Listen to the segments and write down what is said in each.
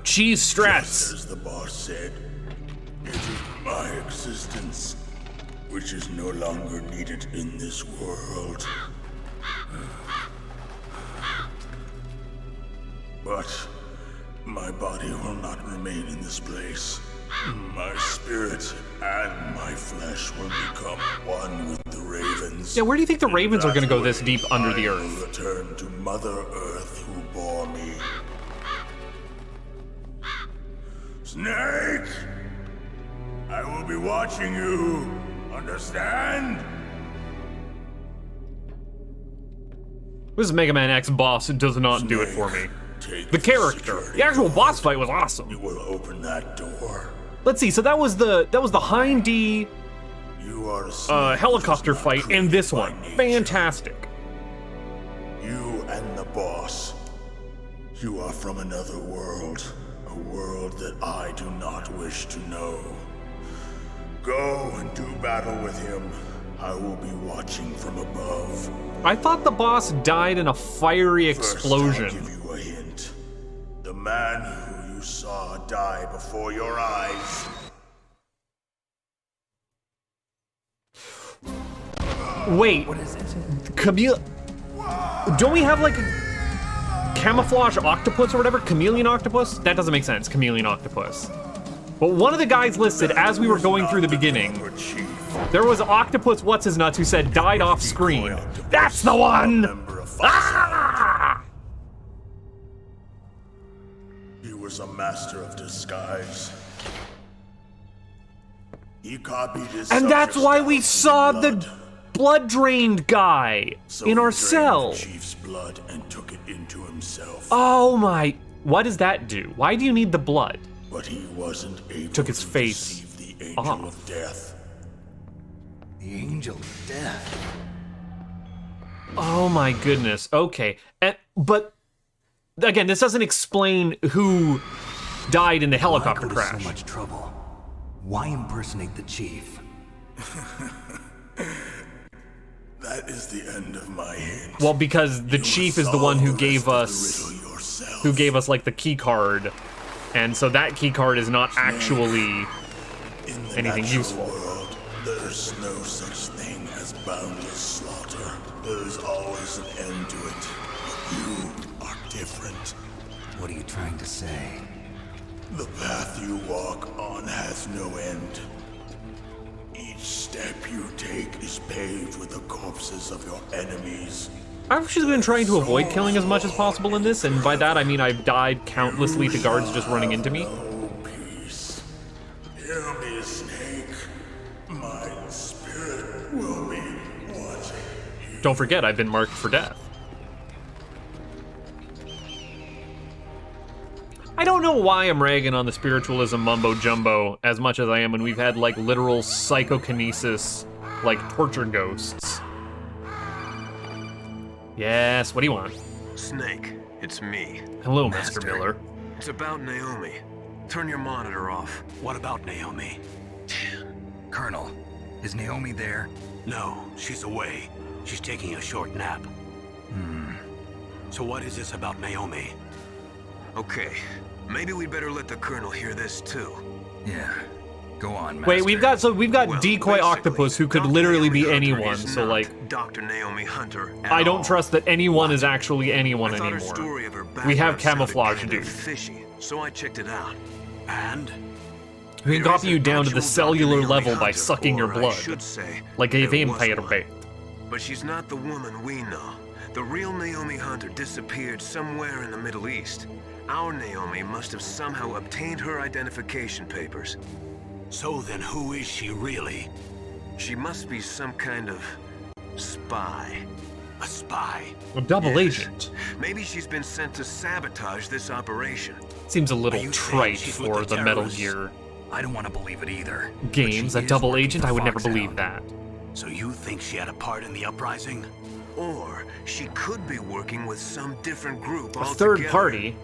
Cheese strats. Just as the boss said, it is my existence which is no longer needed in this world. But my body will not remain in this place. My spirit and my flesh will become one with the ravens. Yeah, where do you think the ravens are going to go this deep under the I earth? will return to Mother Earth who bore me. Snake! I will be watching you. Understand? This Mega Man X boss does not do it for me. Take The character. security The actual code. boss fight was awesome. You will open that door. Let's see, so that was the Hind D You are a snake helicopter which is not fight and this created one. by nature. Fantastic. You and the boss. You are from another world. A world that I do not wish to know. Go and do battle with him. I will be watching from above. I thought the boss died in a fiery First, explosion. I'll give you a hint. The man who you saw die before your eyes. Wait. What is it? Camille. Don't we have like a camouflage octopus or whatever? Chameleon octopus? That doesn't make sense. Chameleon octopus. But one of the guys listed as we were going through the beginning, Your chief. there was Octopus What's His Nuts who said died off screen. That's the one! Member of Ah! He was a master of disguise. He copied his And that's subjects why down we to saw blood. the blood drained guy So in he our drained cell. the chief's blood and took it into himself. Oh my. What does that do? Why do you need the blood? But he wasn't able Took his to face deceive the angel off. of death. The angel of death. Oh my goodness. Okay. But again, this doesn't explain who died in the helicopter Why go to crash. so much trouble? Why impersonate the chief? That is the end of my hint. Well, because the You chief must is the one solve who the gave rest of us the riddle yourself. like the key card. And so that key card is not actually In the anything natural useful. world, there's no such thing as boundless slaughter. There's always an end to it. But you are different. What are you trying to say? The path you walk on has no end. Each step you take is paved with the corpses of your enemies. I've actually been trying to avoid killing as much as possible in this, and by that I mean I've died countlessly to guards just running into me. No peace. Hear me, Snake. My spirit will be watching you. Don't forget, I've been marked for death. I don't know why I'm ragging on the spiritualism mumbo jumbo as much as I am when we've had like literal psychokinesis, like torture ghosts. Yes, what do you want? Snake, it's me. Hello, Master Miller. It's about Naomi. Turn your monitor off. What about Naomi? Colonel, is Naomi there? No, she's away. She's taking a short nap. So what is this about Naomi? Okay, maybe we'd better let the Colonel hear this too. Yeah. Go on, Master. Wait, we've got Well, decoy basically, octopus who could Dr. literally be Naomi Hunter anyone, is so not like Dr. Naomi Hunter at I don't all. trust that anyone is actually anyone I thought her anymore. story of her We have background sounded camouflage, kinda dude. fishy, so I checked it out. And? We can There copy is you an down to the actual cellular Dr. Naomi level by Hunter, sucking your or I blood, should say, like a there was vampire one. bait. But she's not the woman we know. The real Naomi Hunter disappeared somewhere in the Middle East. Our Naomi must have somehow obtained her identification papers. So then who is she really? She must be some kind of spy. A spy? A double Yes. agent. Maybe she's been sent to sabotage this operation. Seems a little Are you saying trite she's with for the the Metal terrorists? Gear I don't want to believe it either. But games. she A is double working agent? for I would never Foxhound. believe that. So you think she had a part in the uprising? Or she could be working with some different group A altogether. third party.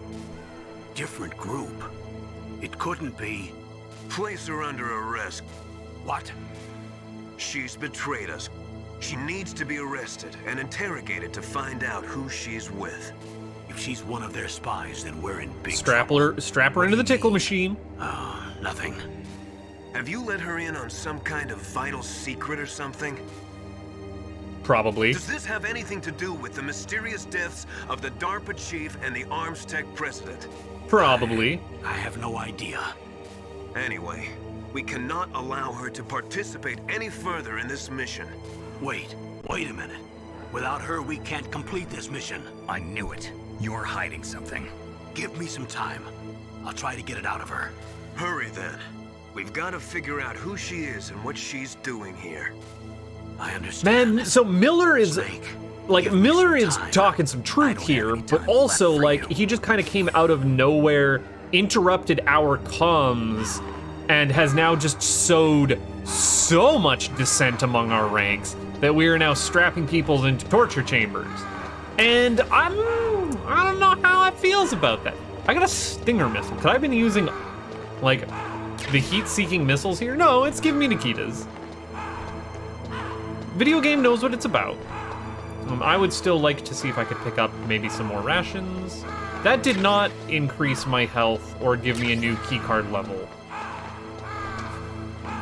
Different group? It couldn't be. Place her under arrest. What? She's betrayed us. She needs to be arrested and interrogated to find out who she's with. If she's one of their spies, then we're in big Strap her into the tickle machine. Nothing. Have you let her in on some kind of vital secret or something? Probably. Does this have anything to do with the mysterious deaths of the DARPA chief and the Arms Tech president? Probably. I have no idea. Anyway, we cannot allow her to participate any further in this mission. Wait a minute. Without her, we can't complete this mission. I knew it. You're hiding something. Give me some time. I'll try to get it out of her. Hurry then. We've got to figure out who she is and what she's doing here. I understand. Man, so Miller is Snake, like give me Miller some is time. talking some I truth don't here, have any but time also left for like you. he just kind of came out of nowhere, interrupted our comms, and has now just sowed so much dissent among our ranks that we are now strapping people into torture chambers. And I don't know how it feels about that. I got a Stinger missile. Could I have been using like the heat-seeking missiles here? No, it's giving me Nikita's. Video game knows what it's about. I would still like to see if I could pick up maybe some more rations. That did not increase my health or give me a new keycard level.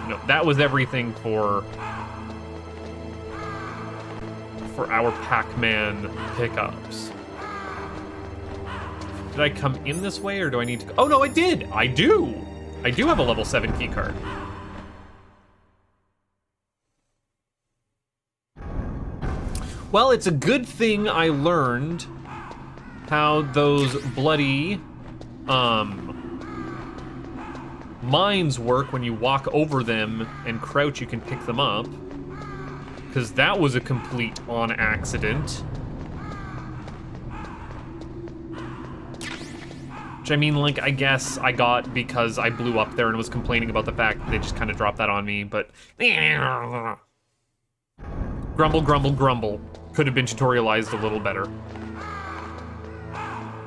No, that was everything for our Pac-Man pickups. Did I come in this way or do I need to go? Oh no, I did! I do have a level 7 keycard. Well, it's a good thing I learned how those bloody mines work. When you walk over them and crouch, you can pick them up. Because that was a complete on accident. Which I mean, like, I guess I got because I blew up there and was complaining about the fact that they just kind of dropped that on me, but... Grumble, grumble, grumble. Could have been tutorialized a little better.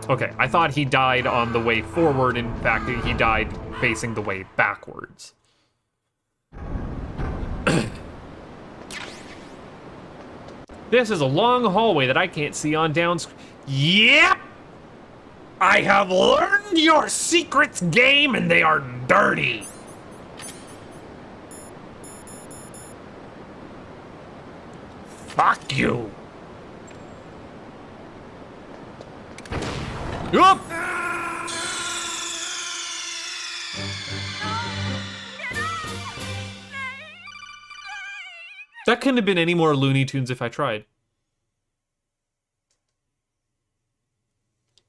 Okay, I thought he died on the way forward. In fact, he died facing the way backwards. This is a long hallway that I can't see on downscreen. Yep! I have learned your secrets, game, and they are dirty. Fuck you. Up! That couldn't have been any more Looney Tunes if I tried.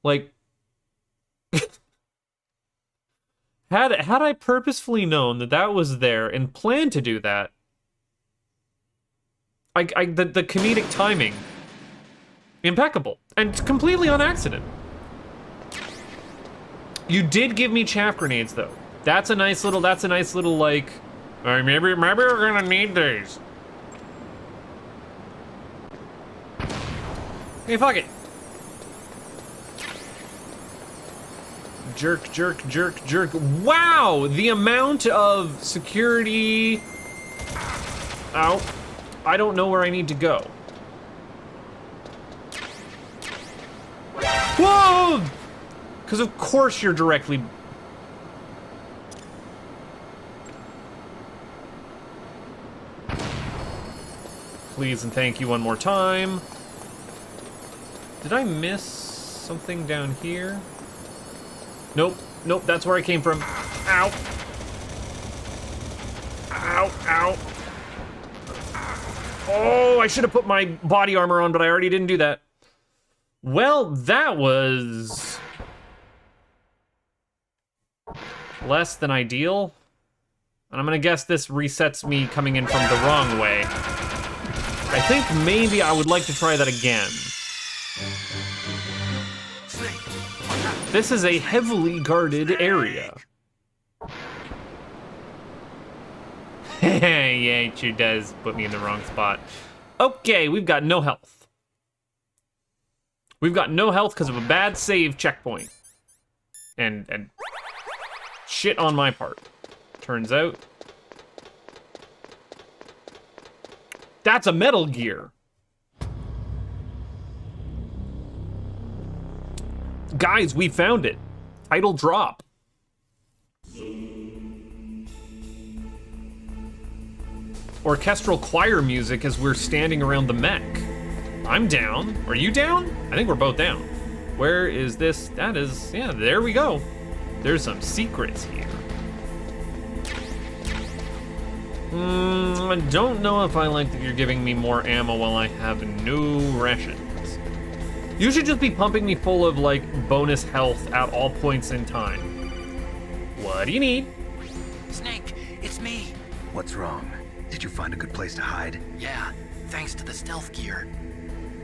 Like, had I purposefully known that that was there and planned to do that, the comedic timing, impeccable and completely on accident. You did give me chaff grenades though. That's a nice little like, all right, maybe we're gonna need these. Hey, fuck it. Jerk, jerk, jerk, jerk. Wow, the amount of security. Ow. I don't know where I need to go. Whoa! Because of course you're directly... Please and thank you one more time. Did I miss something down here? Nope, nope, that's where I came from. Ow. Ow, ow. Oh, I should have put my body armor on, but I already didn't do that. Well, that was... less than ideal. And I'm gonna guess this resets me coming in from the wrong way. I think maybe I would like to try that again. This is a heavily guarded area. Yeah, it sure does put me in the wrong spot. Okay, we've got no health. We've got no health because of a bad save checkpoint. And shit on my part. Turns out. That's a Metal Gear. Guys, we found it. Title drop. Orchestral choir music as we're standing around the mech. I'm down. Are you down? I think we're both down. Where is this? That is, yeah, there we go. There's some secrets here. I don't know if I like that you're giving me more ammo while I have no rations. You should just be pumping me full of, like, bonus health at all points in time. What do you need? Snake, it's me. What's wrong? Did you find a good place to hide? Yeah, thanks to the stealth gear.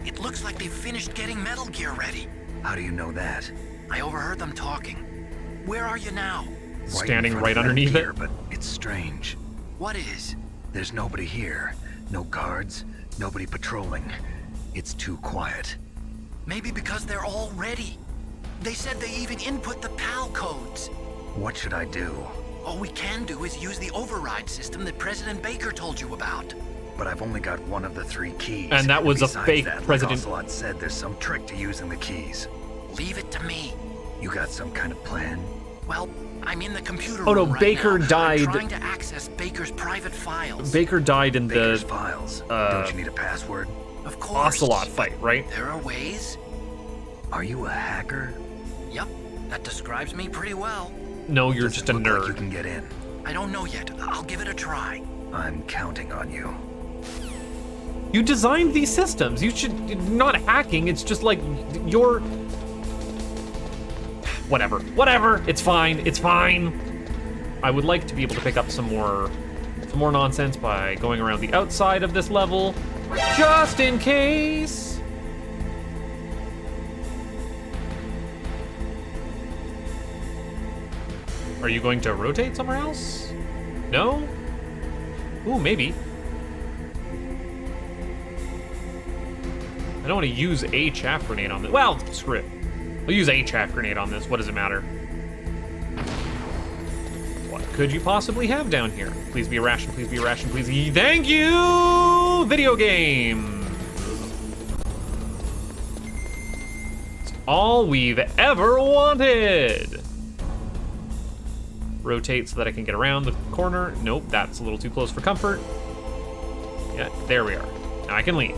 It looks like they've finished getting Metal Gear ready. How do you know that? I overheard them talking. Where are you now? Standing in front right of underneath Metal it. Gear, but it's strange. What is? There's nobody here. No guards, nobody patrolling. It's too quiet. Maybe because they're all ready. They said they even input the PAL codes. What should I do? All we can do is use the override system that President Baker told you about. But I've only got one of the 3 keys. And that was a Besides fake that, President. Like Ocelot said, there's some trick to using the keys. Leave it to me. You got some kind of plan? Well, I'm in the computer Oh, no, room right Baker now. died. I'm trying to access Baker's private files. Baker died in Baker's the files. Don't you need a password? Of course. Ocelot fight, right? There are ways. Are you a hacker? Yep, that describes me pretty well. No, you're Does just it a look like nerd. you can get in? I don't know yet. I'll give it a try. I'm counting on you. You designed these systems. You should not hacking. It's just like you're whatever. It's fine. It's fine. I would like to be able to pick up some more nonsense by going around the outside of this level, just in case. Are you going to rotate somewhere else? No? Ooh, maybe. I don't want to use a chaff grenade on this. Well, screw it. I'll use a chaff grenade on this. What does it matter? What could you possibly have down here? Please be a ration, please be a ration, please. Thank you! Video game! It's all we've ever wanted! Rotate so that I can get around the corner. Nope, that's a little too close for comfort. Yeah, there we are. Now I can leave.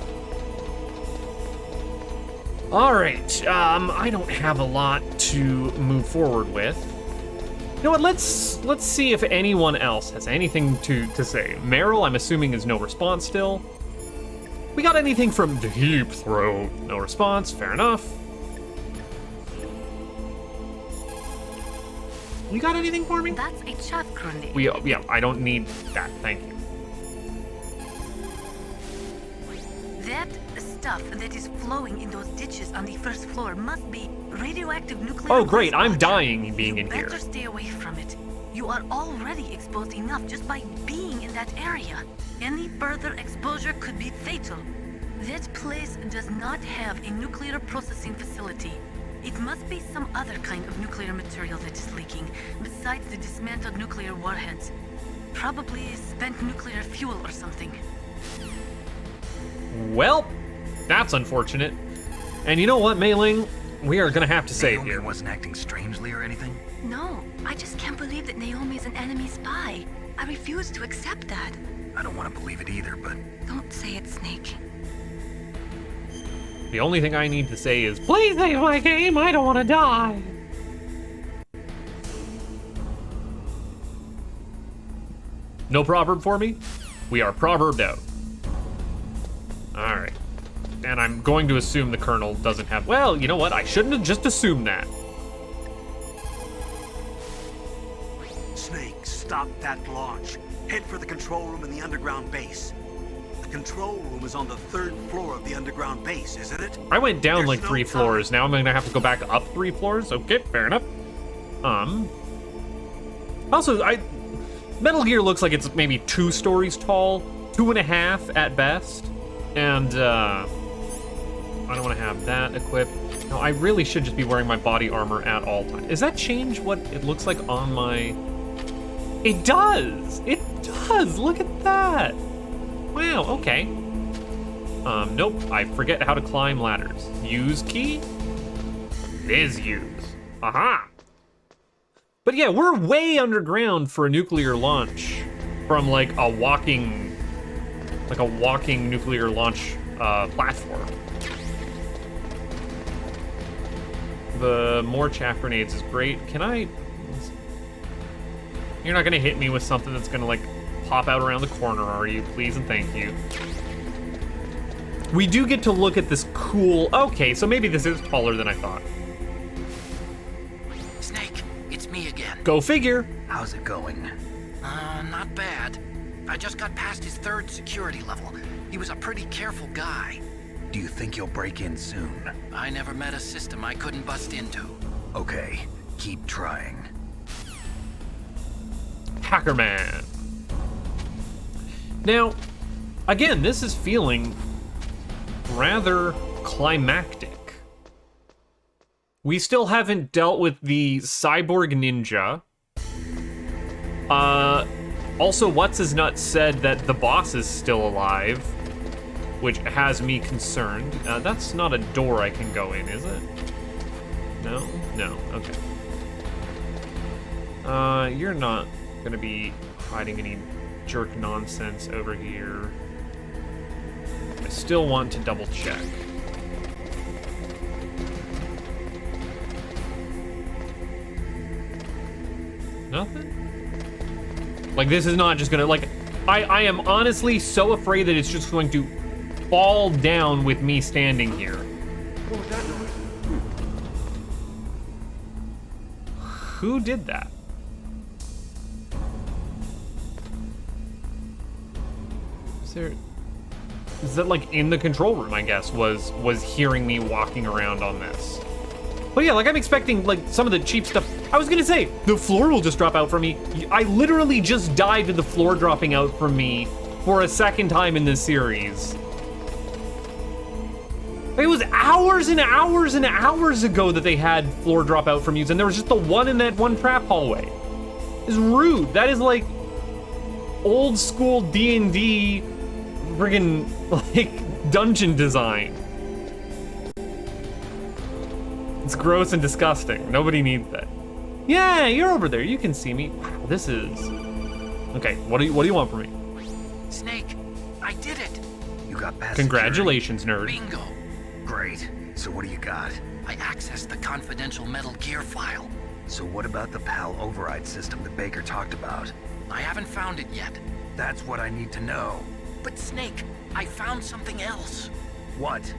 All right, I don't have a lot to move forward with. You know what, let's see if anyone else has anything to say. Meryl, I'm assuming, is no response still. We got anything from Deep Throat? No response, fair enough. You got anything for me? That's a chaff grenade. Yeah, I don't need that, thank you. That stuff that is flowing in those ditches on the first floor must be radioactive nuclear. Oh great, I'm wastewater. dying being in You here. better stay away from it. You are already exposed enough just by being in that area. Any further exposure could be fatal. That place does not have a nuclear processing facility. It must be some other kind of nuclear material that is leaking, besides the dismantled nuclear warheads. Probably spent nuclear fuel or something. Well, that's unfortunate. And you know what, Mei Ling? We are gonna have to save Naomi here. wasn't acting strangely or anything? No, I just can't believe that Naomi is an enemy spy. I refuse to accept that. I don't want to believe it either, but Don't say it, Snake. The only thing I need to say is, please save my game, I don't want to die. No proverb for me? We are proverbed out. All right. And I'm going to assume the Colonel doesn't have, well, you know what? I shouldn't have just assumed that. Snake, stop that launch. Head for the control room in the underground base. The control room is on the 3rd floor of the underground base, isn't it? I went down There's like no 3 time. floors. Now I'm gonna have to go back up 3 floors. Okay, fair enough. Also, Metal Gear looks like it's maybe 2 stories tall, 2.5 at best, and I don't want to have that equipped. No, I really should just be wearing my body armor at all times. Does that change what it looks like on my? It does. It does. Look at that. Wow. Okay. Nope, I forget how to climb ladders. Use key? It is use. Aha! But yeah, we're way underground for a nuclear launch from like a walking nuclear launch platform. The more chaff grenades is great. Can I... You're not gonna hit me with something that's gonna like pop out around the corner, are you? Please and thank you. We do get to look at this cool... Okay, so maybe this is taller than I thought. Snake, it's me again. Go figure. How's it going? Not bad. I just got past his 3rd security level. He was a pretty careful guy. Do you think you'll break in soon? I never met a system I couldn't bust into. Okay, keep trying. Hacker Man. Now, again, this is feeling rather climactic. We still haven't dealt with the cyborg ninja. Also, What's-His-Nuts said that the boss is still alive, which has me concerned. That's not a door I can go in, is it? No? No, okay. You're not gonna be hiding any jerk nonsense over here. I still want to double check. Nothing? Like, this is not just gonna, like, I am honestly so afraid that it's just going to fall down with me standing here. Who did that? Is that like in the control room, I guess, was hearing me walking around on this. But yeah, like I'm expecting like some of the cheap stuff. I was gonna say, the floor will just drop out from me. I literally just died to the floor dropping out from me for a 2nd time in this series. It was hours and hours and hours ago that they had floor drop out from you, and there was just the one in that one trap hallway. It's rude. That is like old school D&D friggin' like dungeon design. It's gross and disgusting. Nobody needs that. Yeah, you're over there. You can see me. Wow, this is... Okay, what do you want from me? Snake, I did it. You got past Congratulations, nerd. Bingo. Great. So what do you got? I accessed the confidential Metal Gear file. So what about the PAL override system that Baker talked about? I haven't found it yet. That's what I need to know. But Snake, I found something else. What?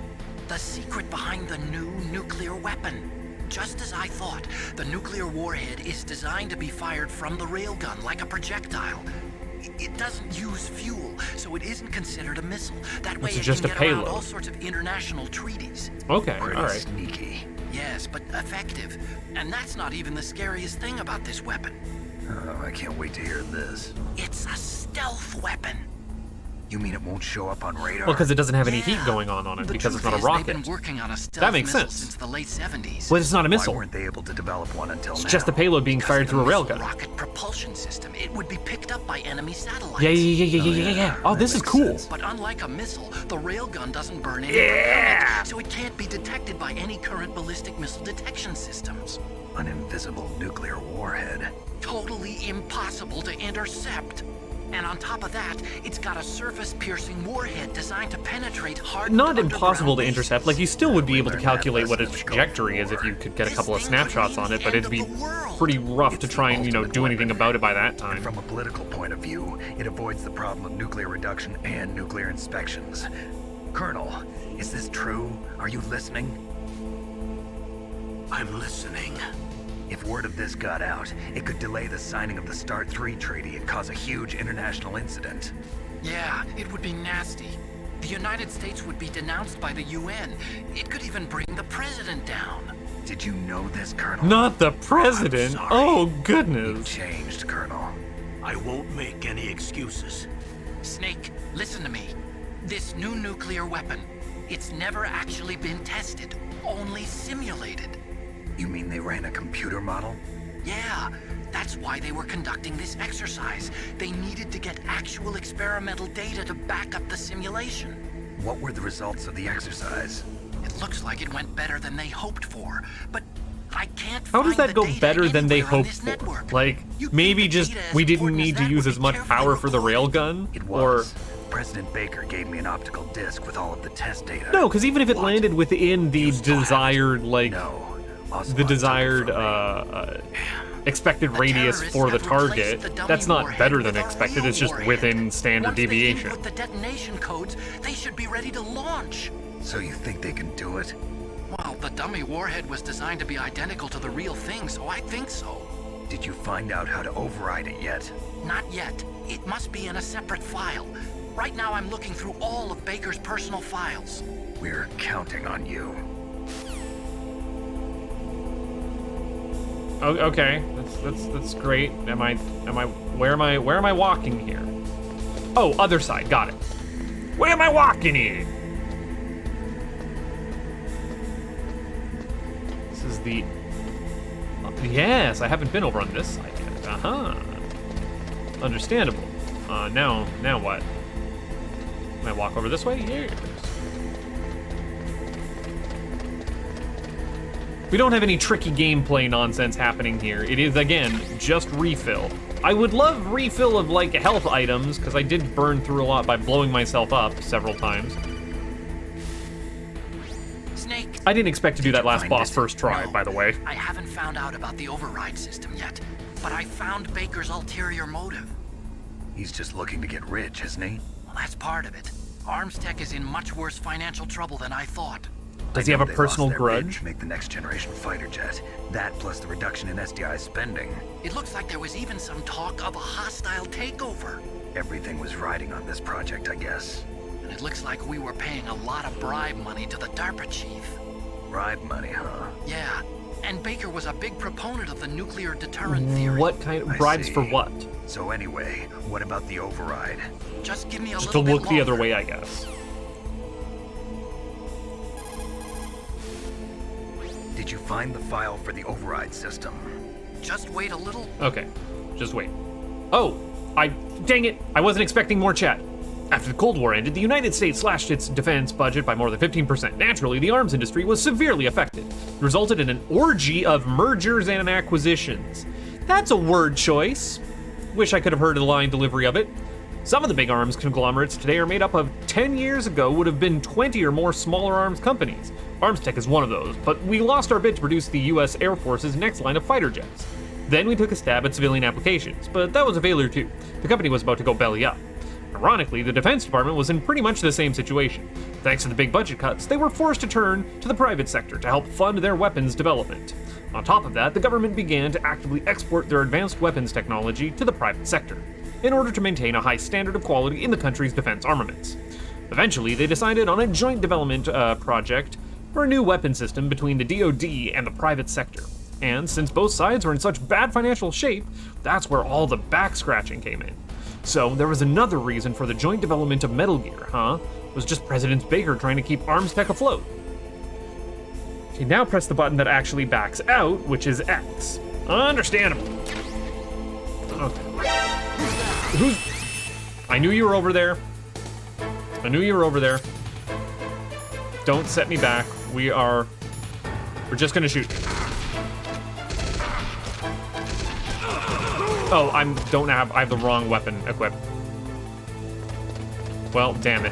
The secret behind the new nuclear weapon. Just as I thought, the nuclear warhead is designed to be fired from the railgun like a projectile. It doesn't use fuel, so it isn't considered a missile. That way It's it just can a get around payload. all sorts of international treaties. Okay, Pretty alright. sneaky. Yes, but effective. And that's not even the scariest thing about this weapon. Oh, I can't wait to hear this. It's a stealth weapon. You mean it won't show up on radar? Well, because it doesn't have any heat Yeah. going on it The because it's not truth a is, rocket. They've been working on a stealth That makes missile sense. since the late 70s. But it's not a Why missile. weren't they able to develop one until It's now? just a payload being Because fired of through a the missile railgun. rocket propulsion system. It would be picked up by enemy satellites. Yeah. Oh, That this is makes cool. sense. But unlike a missile, the railgun doesn't burn any Yeah. propellant, so it can't be detected by any current ballistic missile detection systems. An invisible nuclear warhead. Totally impossible to intercept. And on top of that, it's got a surface-piercing warhead designed to penetrate hard. Not impossible to intercept. Like, you still would be able to calculate what its trajectory is if you could get a couple of snapshots on it, but it'd be pretty rough to try and, you know, do anything about it by that time. From a political point of view, it avoids the problem of nuclear reduction and nuclear inspections. Colonel, is this true? Are you listening? I'm listening. If word of this got out, it could delay the signing of the START 3 treaty and cause a huge international incident. Yeah, it would be nasty. The United States would be denounced by the UN. It could even bring the president down. Did you know this, Colonel? Not the president. I'm sorry. Oh, You goodness. changed, Colonel. I won't make any excuses. Snake, listen to me. This new nuclear weapon, it's never actually been tested, only simulated. You mean they ran a computer model? Yeah, that's why they were conducting this exercise. They needed to get actual experimental data to back up the simulation. What were the results of the exercise? It looks like it went better than they hoped for, but I can't How does find that the go data better than they anywhere on hoped this for? network. Like, You'd maybe think the just data as we didn't important as need to that use would as be much carefully power for the recorded. railgun? It Or was. President Baker gave me an optical disc with all of the test data. no, because even if it What? landed within the You still have it? desired, like, No. the Ocelot took it desired from me. expected The radius terrorists for the have replaced target, the dummy that's not warhead better with than a expected. real It's just warhead. within standard Once they deviation. input the detonation codes, they should be ready to launch. So you think they can do it? Well, the dummy warhead was designed to be identical to the real thing, so I think so. Did you find out how to override it yet? Not yet. It must be in a separate file. Right now I'm looking through all of Baker's personal files. We're counting on you. Oh, okay, that's great. Where am I walking here? Oh, other side, got it. Where am I walking here? This is the. Yes, I haven't been over on this side yet. Uh-huh. Understandable. Now what? Can I walk over this way? Yes. We don't have any tricky gameplay nonsense happening here. It is, again, just refill. I would love refill of, like, health items, because I did burn through a lot by blowing myself up several times. Snake. I didn't expect to do that last find boss it? first try, No, by the way. I haven't found out about the override system yet, but I found Baker's ulterior motive. He's just looking to get rich, isn't he? Well, that's part of it. Armstech is in much worse financial trouble than I thought. Does he have a They personal lost their bid grudge? to make the next generation fighter jet. That plus the reduction in SDI spending. It looks like there was even some talk of a hostile takeover. Everything was riding on this project, I guess. And it looks like we were paying a lot of bribe money to the DARPA chief. Bribe money, huh? Yeah, and Baker was a big proponent of the nuclear deterrent theory. What kind of I bribes see. for what? So anyway, what about the override? Just give me a Just to little bit look the other longer. way, I guess. Did you find the file for the override system? Just wait a little. Okay, just wait. Oh, dang it, I wasn't expecting more chat. After the Cold War ended, the United States slashed its defense budget by more than 15%. Naturally, the arms industry was severely affected. It resulted in an orgy of mergers and acquisitions. That's a word choice. Wish I could have heard the line delivery of it. Some of the big arms conglomerates today are made up of 10 years ago would have been 20 or more smaller arms companies. Armstech is one of those, but we lost our bid to produce the US Air Force's next line of fighter jets. Then we took a stab at civilian applications, but that was a failure too. The company was about to go belly up. Ironically, the Defense Department was in pretty much the same situation. Thanks to the big budget cuts, they were forced to turn to the private sector to help fund their weapons development. On top of that, the government began to actively export their advanced weapons technology to the private sector, in order to maintain a high standard of quality in the country's defense armaments. Eventually, they decided on a joint development project for a new weapon system between the DoD and the private sector. And since both sides were in such bad financial shape, that's where all the back scratching came in. So there was another reason for the joint development of Metal Gear, huh? It was just President Baker trying to keep Armstech afloat. Okay, now press the button that actually backs out, which is X. Understandable. Okay. I knew you were over there. I knew you were over there. Don't set me back. We're just gonna shoot. Oh, I have the wrong weapon equipped. Well, damn it.